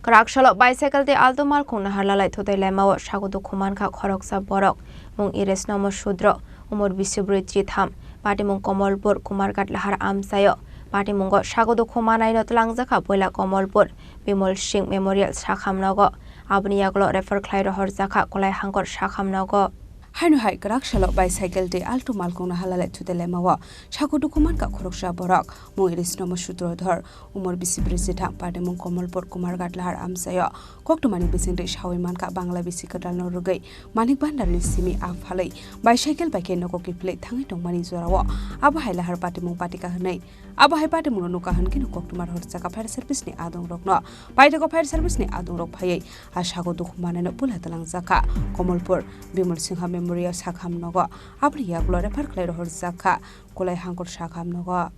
Khoroksa bicycle de Alto Malkhung Naharlalai Thuthailaimao Sago Dukho Mankha Khoroksa Borok mung Ires Nomo Shudro umur bisubri Jitham Pati mung Komolpur Kumargat Lahar Amsayo Pati mungo Sago Dukho Manai not Langzaka Boila Komolpur Bimol Singh Memorial Sakham Nogo Abni Yaglo refer Clyde Horzaka Kolai Hangor Sakham Nogo Hanu hai Khoroksa bicycle de Alto Malkhung Naharlalai Thuthailaimao Sago Dukho Mankha Khoroksa Borok mung Ires Nomo Shudro dhor umur bisubri Jitham Pati mung Komolpur Kumargat Lahar Amsayo Koktumani bising de Shawi Mankha Bangla bisikadal no rugai Manik Bandar ni simi afhalai bicycle bike no koki plate thangi tongmani zorawo aba hai lahar pati mung pati ka hanai aba hai pati mung no ka han kin koktumar horchaka fire service ni adong rokno paida ko fire service ni adong rok phai a Sago Dukho mane no pula talang jaka Komolpur Bimol Singha Memorial Sakham nogo abri yaglo refer klai horchaka kolai hangkor sakham nogo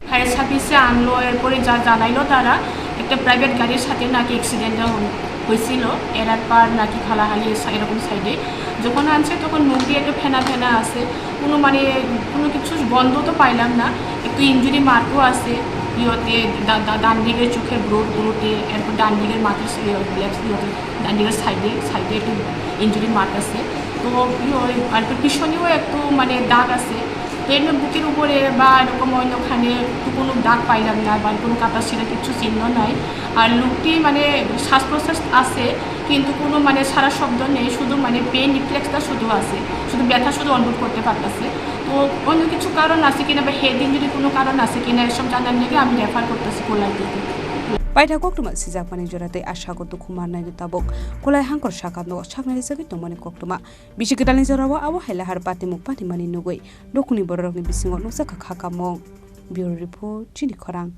fire সার্ভিসে আনলো এরপরে যা জানাইলো তারা একটা private গাড়ির সাথে নাকি accident হয়েছিল এরার পার নাকি খালাহালি এরকম সাইডে যখন আনছে তখন মুখ দিয়ে একটু ফেনা ফেনা আছে কোনো কিছু বন্ধ তো পাইলাম না একটু ইঞ্জুরি মার্কও আছে ইয়েতে ডান দিকের চোখের ব্রোতে এরপর ডান দিকের মাথার ডান দিকের সাইডে একটু ইঞ্জুরি মার্ক আছে তো আর পিছনেও একটু দাগ আছে এর বুকের উপরে বা এরকম অন্যখানে কোনো দাগ পাইলাম না বা কোনো কাটা ছিঁড়া কিছু চিহ্ন নাই আর লোকটি শ্বাস প্রশ্বাস আছে কিন্তু কোনো সারা শব্দ নেই শুধু পেন রিফ্লেক্সটা শুধু আছে শুধু ব্যথা শুধু অনুভব করতে পারতেছে তো অন্য কিছু কারণ আছে কিনা বা হেড ইঞ্জুরি কোনো কারণ আছে কিনা এসব জানার লেগে আমি রেফার করতেছি কোলাই দিতে Paida koktuma sijak pani jorate Sago Dukho manai tabok kolai hangkor sakam no saknari jagi tongmani koktuma bisikidalni jorawa awo haila har pati muk pati mani nugoi dokuni borokni bisingo nusaka khakamong bureau report Chini Khorang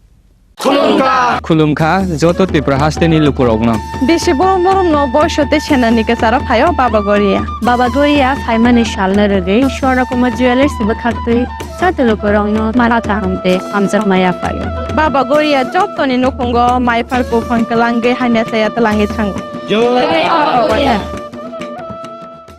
Khulumkha joto Tripura hasteni lukurogno beshi borom borom no boishote chenanike sara phayo baba goria phaimani shalna rege shora kuma jewelers sibakhakte sate lukurogno marata hamte amjak maya phayo baba goria jotoni nukungo mai farko phonkalange haina saya talange thang